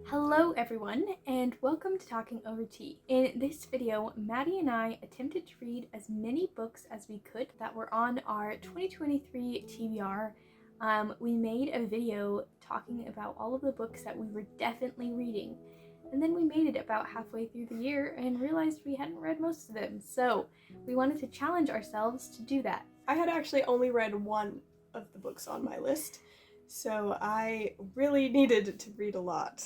Hello everyone, and welcome to Talking Over Tea. In this video, Mattie and I attempted to read as many books as we could that were on our 2023 TBR. We made a video talking about all of the books that we were definitely reading, and then we made it about halfway through the year and realized we hadn't read most of them, so we wanted to challenge ourselves to do that. I had actually only read one of the books on my list, so I really needed to read a lot.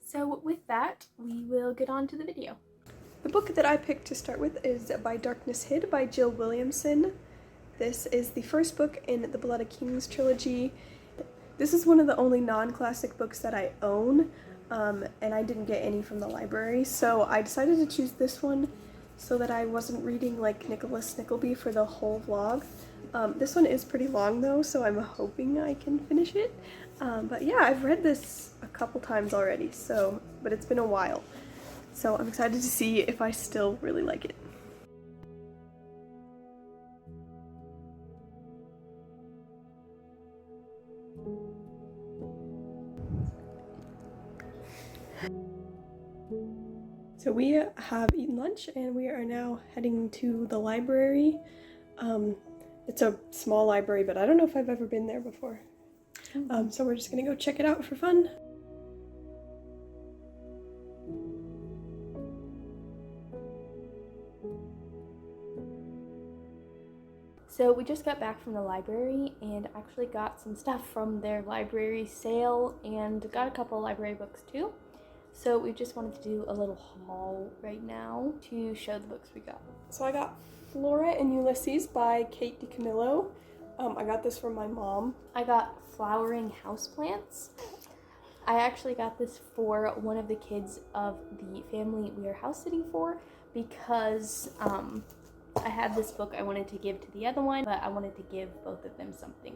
So with that, we will get on to the video. The book that I picked to start with is By Darkness Hid by Jill Williamson. This is the first book in the Blood of Kings trilogy. This is one of the only non-classic books that I own, and I didn't get any from the library, so I decided to choose this one so that I wasn't reading like Nicholas Nickleby for the whole vlog. This one is pretty long though, so I'm hoping I can finish it. But yeah, I've read this a couple times already, but it's been a while. So I'm excited to see if I still really like it. So we have eaten lunch and we are now heading to the library. It's a small library, but I don't know if I've ever been there before. So we're just gonna go check it out for fun. So we just got back from the library and actually got some stuff from their library sale and got a couple of library books too. So we just wanted to do a little haul right now to show the books we got. So I got Flora and Ulysses by Kate DiCamillo. I got this from my mom. I got Flowering Houseplants. I actually got this for one of the kids of the family we are house sitting for because I had this book I wanted to give to the other one, but I wanted to give both of them something.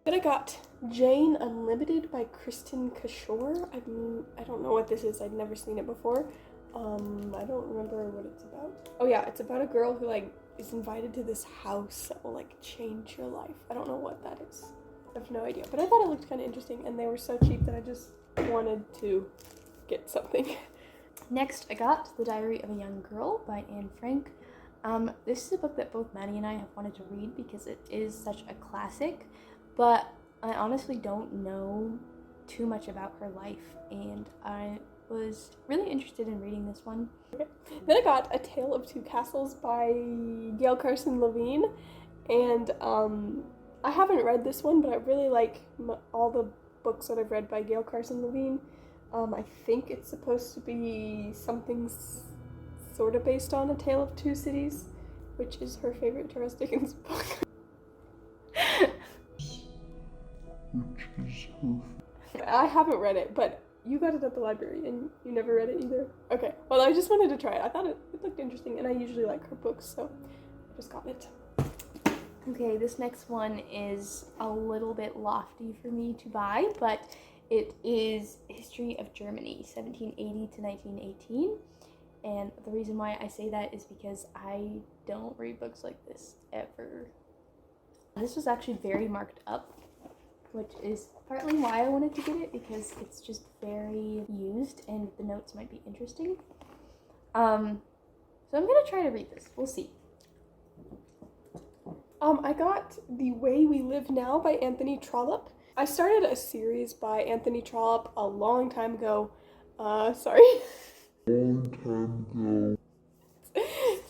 Then I got Jane Unlimited by Kristen Cashore. I don't know what this is. I'd never seen it before. I don't remember what it's about. Oh yeah, it's about a girl who is invited to this house that will change your life. I don't know what that is. I have no idea. But I thought it looked kind of interesting, and they were so cheap that I just wanted to get something. Next, I got The Diary of a Young Girl by Anne Frank. This is a book that both Mattie and I have wanted to read because it is such a classic, but I honestly don't know too much about her life, and I was really interested in reading this one. Okay. Then I got A Tale of Two Castles by Gail Carson Levine, and I haven't read this one, but I really like all the books that I've read by Gail Carson Levine. I think it's supposed to be something sort of based on A Tale of Two Cities, which is her favorite Charles Dickens book. I haven't read it, but you got it at the library and you never read it either? Okay, well I just wanted to try it. I thought it looked interesting and I usually like her books, so I just got it. Okay, this next one is a little bit lofty for me to buy, but it is History of Germany, 1780 to 1918. And the reason why I say that is because I don't read books like this ever. This was actually very marked up, which is partly why I wanted to get it, because it's just very used and the notes might be interesting. So I'm gonna try to read this. We'll see. I got The Way We Live Now by Anthony Trollope. I started a series by Anthony Trollope a long time ago. It's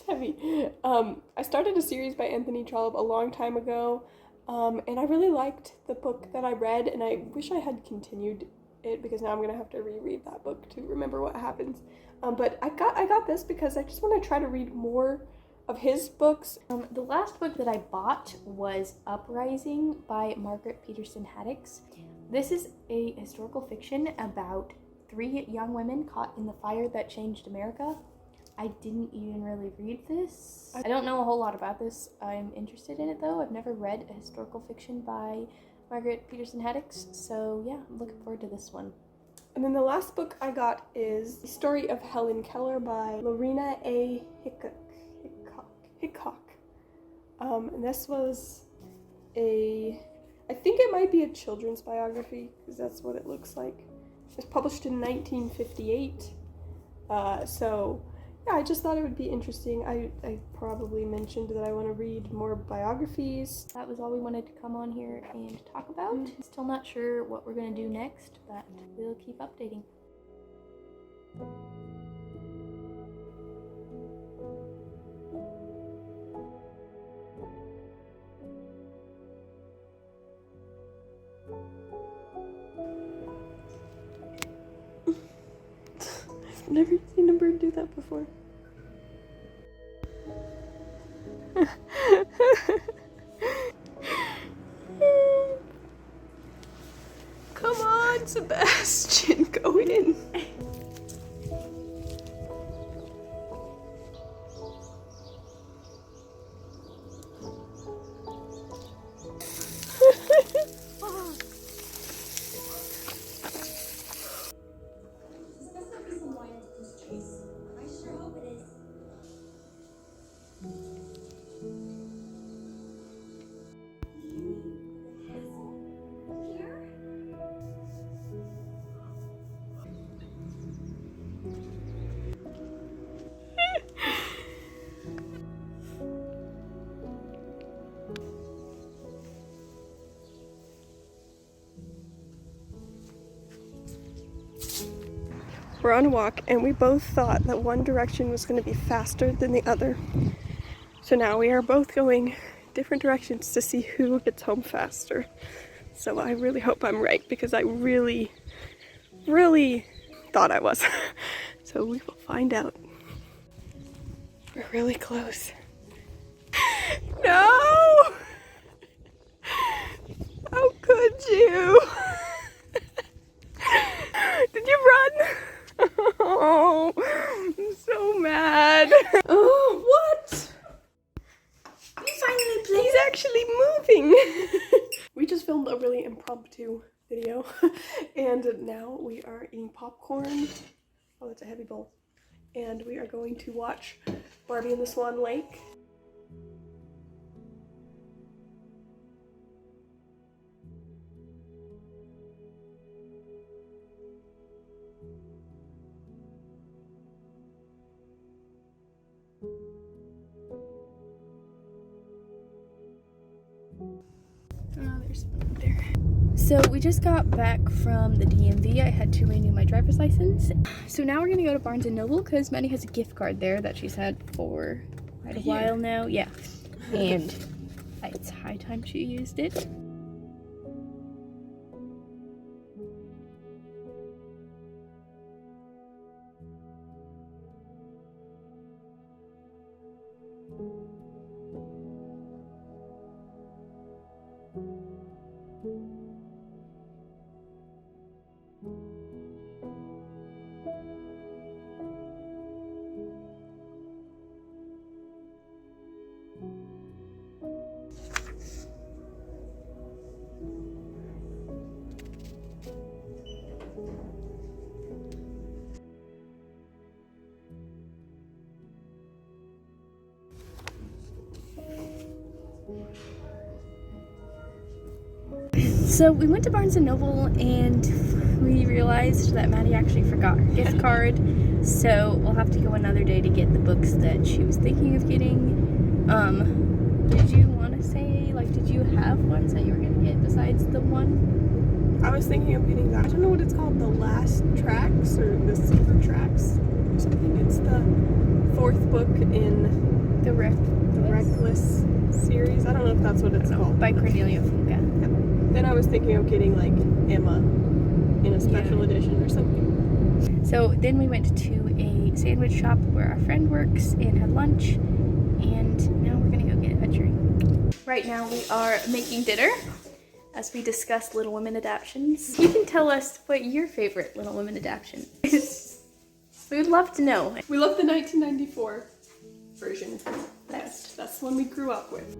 heavy. I started a series by Anthony Trollope a long time ago. And I really liked the book that I read, and I wish I had continued it because now I'm gonna have to reread that book to remember what happens. But I got this because I just want to try to read more of his books. The last book that I bought was Uprising by Margaret Peterson Haddix. This is a historical fiction about 3 young women caught in the fire that changed America. I didn't even really read this. I don't know a whole lot about this. I'm interested in it though. I've never read a historical fiction by Margaret Peterson Haddix, so yeah, I'm looking forward to this one. And then the last book I got is The Story of Helen Keller by Lorena A. Hickok. And this was a I think it might be a children's biography, because that's what it looks like. It was published in 1958. So, yeah, I just thought it would be interesting. I probably mentioned that I want to read more biographies. That was all we wanted to come on here and talk about. Still not sure what we're going to do next, but we'll keep updating. I've never seen a bird do that before. Come on, Sebastian, go in. We're on a walk, and we both thought that one direction was going to be faster than the other. So now we are both going different directions to see who gets home faster. So I really hope I'm right, because I really thought I was. So we will find out. We're really close. No! How could you? Did you run? Oh, I'm so mad. Oh, what? You finally played. He's actually moving. We just filmed a really impromptu video, and now we are eating popcorn. Oh, that's a heavy bowl. And we are going to watch Barbie and the Swan Lake. Oh, there's one there. So we just got back from the DMV. I had to renew my driver's license. So now we're gonna go to Barnes & Noble because Mattie has a gift card there that she's had for quite a while now. Yeah, and it's high time she used it. So we went to Barnes & Noble and we realized that Mattie actually forgot her gift card. So we'll have to go another day to get the books that she was thinking of getting. Did you want to say, like, did you have ones that you were going to get besides the one? I was thinking of getting that. I don't know what it's called, the last tracks or the silver tracks or something. It's the fourth book in The Reckless series. I don't know if that's what it's called. By Cornelia Funke. Then I was thinking of getting like Emma in a special edition or something. So then we went to a sandwich shop where our friend works and had lunch, and now we're gonna go get a drink. Right now we are making dinner as we discuss Little Women adaptions. You can tell us what your favorite Little Women adaptation is. We would love to know. We love the 1994 version best. That's the one we grew up with.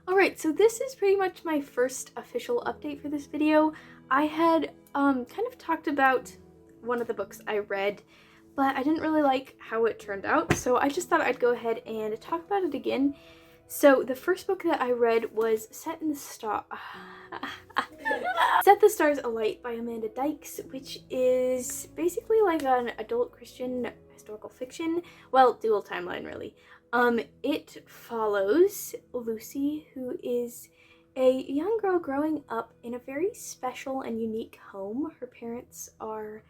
Alright, so this is pretty much my first official update for this video. I had kind of talked about one of the books I read, but I didn't really like how it turned out, so I just thought I'd go ahead and talk about it again. So the first book that I read was Set the Stars Alight by Amanda Dykes, which is basically like an adult Christian historical fiction. Well, dual timeline, really. It follows Lucy, who is a young girl growing up in a very special and unique home. Her parents are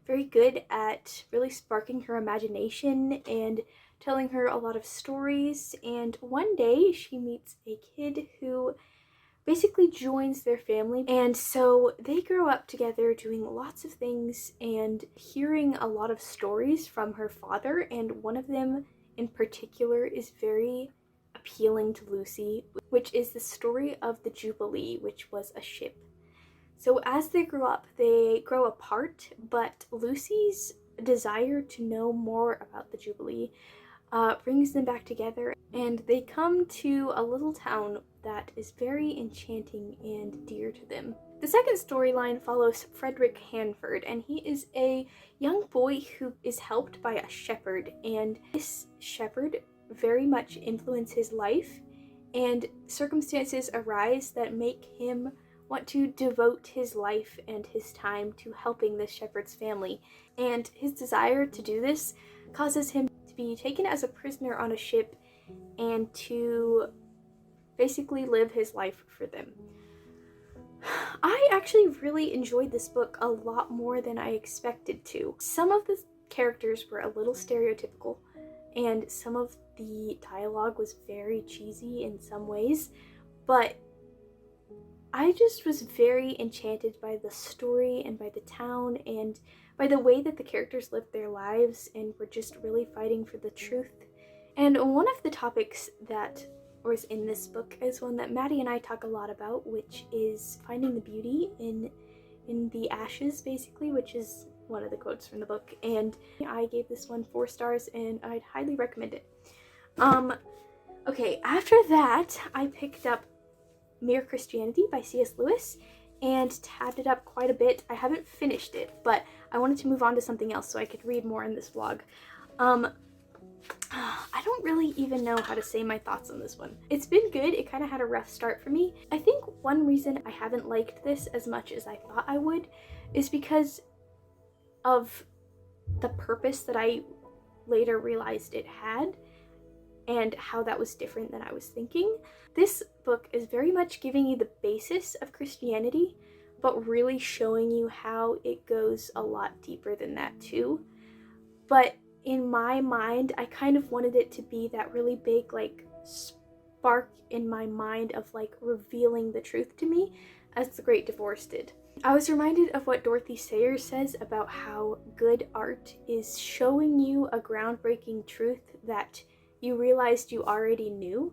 very good at really sparking her imagination and telling her a lot of stories, and one day she meets a kid who basically joins their family, and so they grow up together doing lots of things and hearing a lot of stories from her father, and one of them in particular is very appealing to Lucy, which is the story of the Jubilee, which was a ship. So as they grow up, they grow apart, but Lucy's desire to know more about the Jubilee brings them back together, and they come to a little town that is very enchanting and dear to them. The second storyline follows Frederick Hanford, and he is a young boy who is helped by a shepherd, and this shepherd very much influences his life, and circumstances arise that make him want to devote his life and his time to helping this shepherd's family, and his desire to do this causes him to be taken as a prisoner on a ship and to basically live his life for them. I actually really enjoyed this book a lot more than I expected to. Some of the characters were a little stereotypical, and some of the dialogue was very cheesy in some ways, but I just was very enchanted by the story and by the town and by the way that the characters lived their lives and were just really fighting for the truth. And one of the topics that was in this book is one that Mattie and I talk a lot about, which is finding the beauty in the ashes, basically, which is one of the quotes from the book. And I gave this one 4 stars, and I'd highly recommend it. Okay, after that, I picked up Mere Christianity by C.S. Lewis and tabbed it up quite a bit. I haven't finished it, but I wanted to move on to something else so I could read more in this vlog. I don't really even know how to say my thoughts on this one. It's been good. It kind of had a rough start for me. I think one reason I haven't liked this as much as I thought I would is because of the purpose that I later realized it had and how that was different than I was thinking. This book is very much giving you the basis of Christianity, but really showing you how it goes a lot deeper than that too. But in my mind, I kind of wanted it to be that really big, like, spark in my mind of, like, revealing the truth to me, as The Great Divorce did. I was reminded of what Dorothy Sayers says about how good art is showing you a groundbreaking truth that you realized you already knew,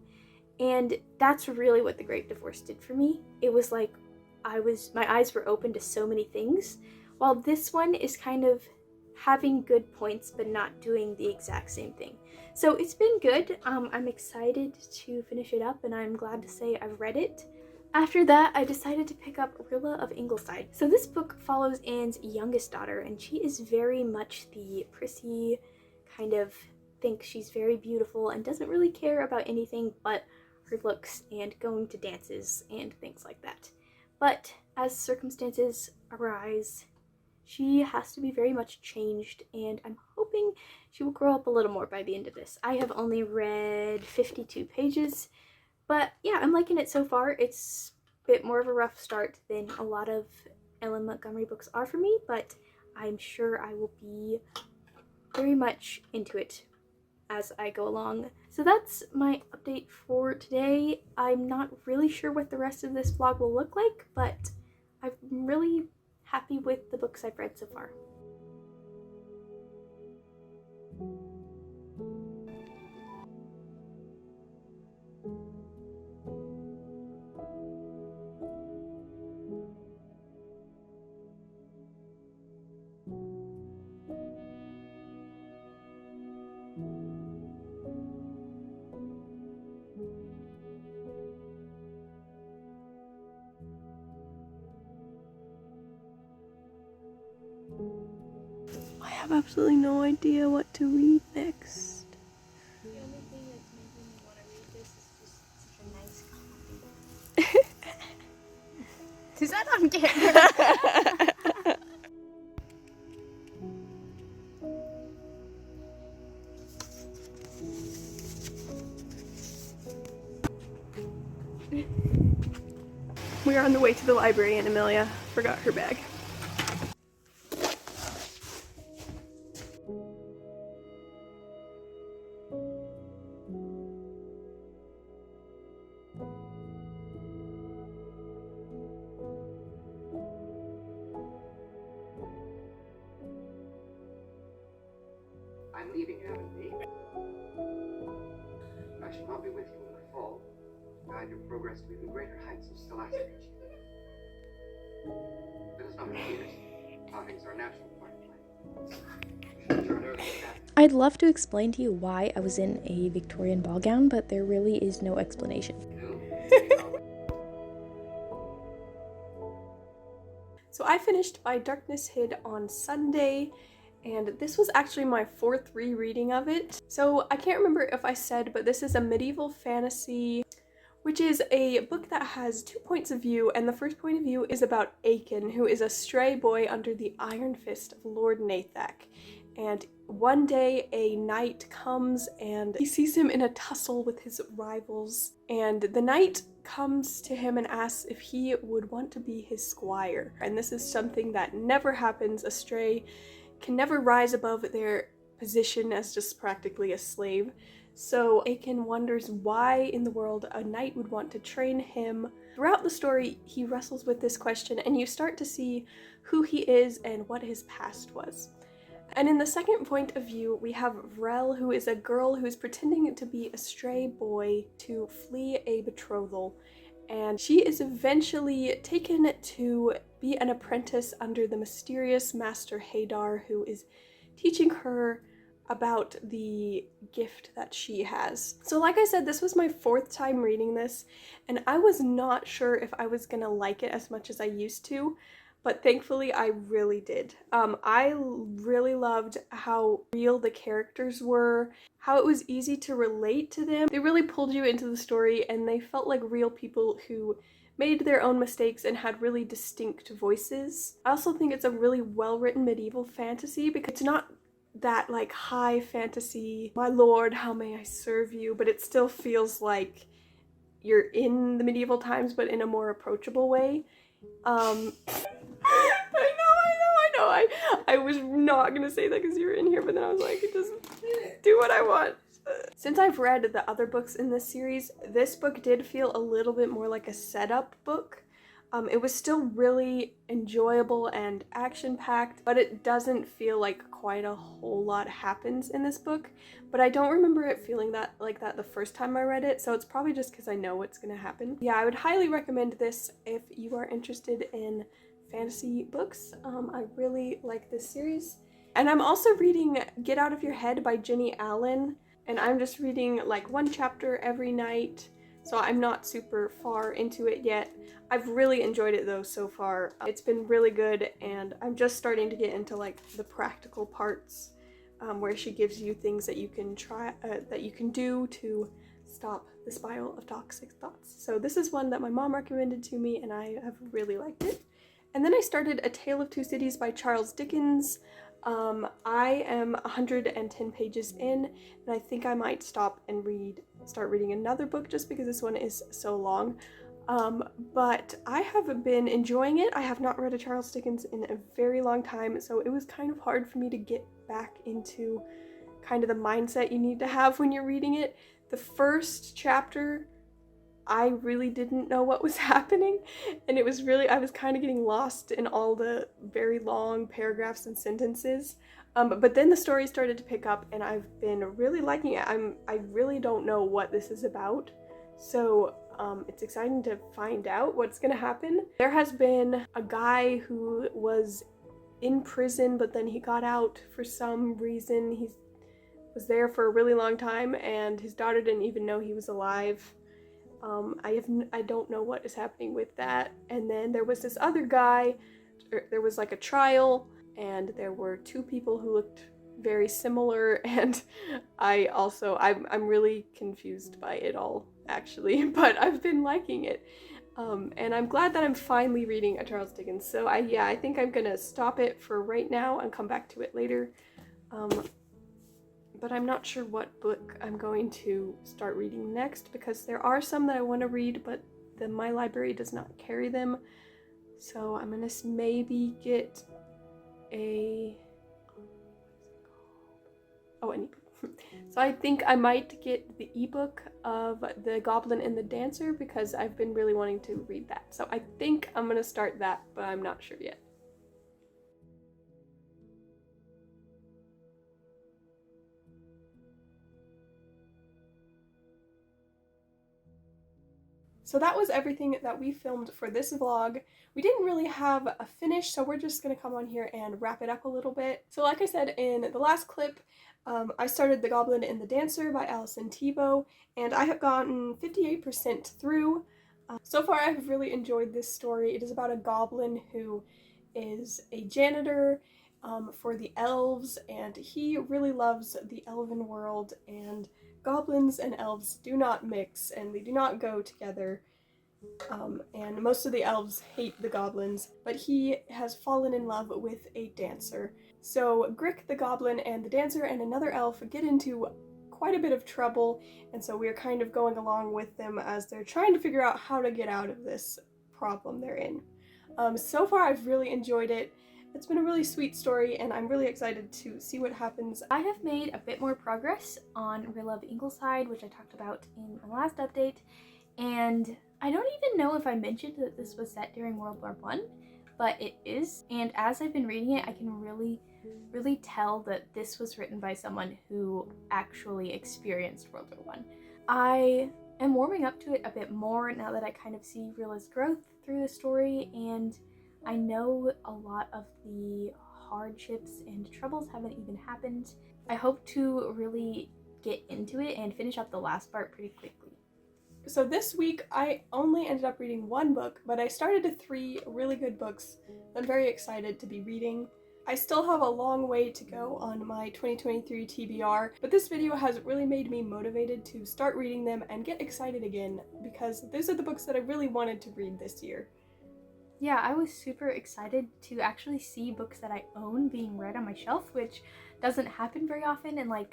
and that's really what The Great Divorce did for me. It was like my eyes were open to so many things, while this one is kind of having good points but not doing the exact same thing. So it's been good. I'm excited to finish it up, and I'm glad to say I've read it. After that, I decided to pick up Rilla of Ingleside. So this book follows Anne's youngest daughter, and she is very much the prissy kind of, thinks she's very beautiful and doesn't really care about anything but her looks and going to dances and things like that. But as circumstances arise, she has to be very much changed, and I'm hoping she will grow up a little more by the end of this. I have only read 52 pages, but yeah, I'm liking it so far. It's a bit more of a rough start than a lot of Ellen Montgomery books are for me, but I'm sure I will be very much into it as I go along. So that's my update for today. I'm not really sure what the rest of this vlog will look like, but I'm really happy with the books I've read so far. absolutely no idea what to read next. The only thing that's making me want to read this is just such a nice coffee. Is that on camera? We are on the way to the library and Amelia forgot her bag. I'm leaving Avonlea. I shall not be with you in the fall. Guide your progress to even greater heights of scholastic achievement. Let us not be fears. Outings are a natural part of life. You should return early to that. I'd love to explain to you why I was in a Victorian ball gown, but there really is no explanation. So I finished By Darkness Hid on Sunday, and this was actually my 4th rereading of it. So I can't remember if I said, but this is a medieval fantasy, which is a book that has 2 points of view, and the first point of view is about Aiken, who is a stray boy under the iron fist of Lord Nathak. And one day a knight comes and he sees him in a tussle with his rivals, and the knight comes to him and asks if he would want to be his squire. And this is something that never happens. A stray can never rise above their position as just practically a slave. So Aiken wonders why in the world a knight would want to train him. Throughout the story, he wrestles with this question, and you start to see who he is and what his past was. And in the second point of view, we have Vrel, who is a girl who is pretending to be a stray boy to flee a betrothal. And she is eventually taken to be an apprentice under the mysterious Master Hadar, who is teaching her about the gift that she has. So like I said, this was my 4th time reading this, and I was not sure if I was gonna like it as much as I used to, but thankfully I really did. I really loved how real the characters were, how it was easy to relate to them. They really pulled you into the story, and they felt like real people who made their own mistakes and had really distinct voices. I also think it's a really well-written medieval fantasy because it's not that like high fantasy, my lord, how may I serve you, but it still feels like you're in the medieval times but in a more approachable way. I was not gonna say that because you were in here, but then I was like, just do what I want. Since I've read the other books in this series, this book did feel a little bit more like a setup book. It was still really enjoyable and action-packed, but it doesn't feel like quite a whole lot happens in this book. But I don't remember it feeling that like that the first time I read it, so it's probably just because I know what's gonna happen. Yeah, I would highly recommend this if you are interested in fantasy books. I really like this series. And I'm also reading Get Out of Your Head by Jenny Allen, and I'm just reading like 1 chapter every night, so I'm not super far into it yet. I've really enjoyed it though so far. It's been really good, and I'm just starting to get into like the practical parts where she gives you things that you can try, that you can do to stop the spiral of toxic thoughts. So this is one that my mom recommended to me, and I have really liked it. And then I started A Tale of Two Cities by Charles Dickens. I am 110 pages in, and I think I might stop and start reading another book just because this one is so long. But I have been enjoying it. I have not read a Charles Dickens in a very long time, so it was kind of hard for me to get back into kind of the mindset you need to have when you're reading it. The first chapter, I really didn't know what was happening, and it was really, I was kind of getting lost in all the very long paragraphs and sentences. But then the story started to pick up, and I've been really liking it. I really don't know what this is about, so it's exciting to find out what's gonna happen. There has been a guy who was in prison, but then he got out for some reason. He was there for a really long time, and his daughter didn't even know he was alive. I don't know what is happening with that. And then there was this other guy, there was like a trial, and there were two people who looked very similar, and I'm really confused by it all, actually, but I've been liking it. And I'm glad that I'm finally reading a Charles Dickens, so I think I'm gonna stop it for right now and come back to it later. But I'm not sure what book I'm going to start reading next, because there are some that I want to read, but my library does not carry them. So I'm gonna maybe get an ebook. So I think I might get the ebook of The Goblin and the Dancer, because I've been really wanting to read that. So I think I'm gonna start that, but I'm not sure yet. So that was everything that we filmed for this vlog. We didn't really have a finish, so we're just gonna come on here and wrap it up a little bit. So like I said in the last clip, I started The Goblin and the Dancer by Alison Thibault, and I have gotten 58% through. So far I've really enjoyed this story. It is about a goblin who is a janitor for the elves, and he really loves the elven world, and goblins and elves do not mix, and they do not go together. And most of the elves hate the goblins, but he has fallen in love with a dancer. So Grick the Goblin and the Dancer and another elf get into quite a bit of trouble, and so we're kind of going along with them as they're trying to figure out how to get out of this problem they're in. So far I've really enjoyed it. It's been a really sweet story, and I'm really excited to see what happens. I have made a bit more progress on Real Love Ingleside, which I talked about in my last update, and I don't even know if I mentioned that this was set during World War I, but it is, and as I've been reading it, I can really tell that this was written by someone who actually experienced World War I. I am warming up to it a bit more now that I kind of see Rilla's growth through the story, and I know a lot of the hardships and troubles haven't even happened. I hope to really get into it and finish up the last part pretty quickly. So this week I only ended up reading one book, but I started 3 really good books I'm very excited to be reading. I still have a long way to go on my 2023 TBR, but this video has really made me motivated to start reading them and get excited again, because those are the books that I really wanted to read this year. Yeah, I was super excited to actually see books that I own being read on my shelf, which doesn't happen very often, and I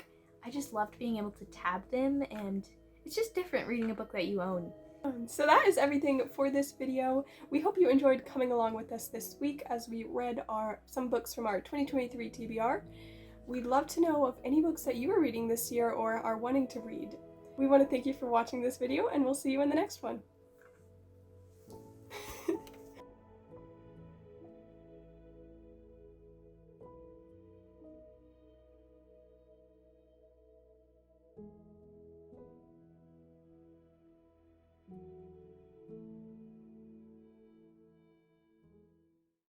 just loved being able to tab them, and it's just different reading a book that you own. So that is everything for this video. We hope you enjoyed coming along with us this week as we read some books from our 2023 TBR. We'd love to know of any books that you are reading this year or are wanting to read. We want to thank you for watching this video, and we'll see you in the next one.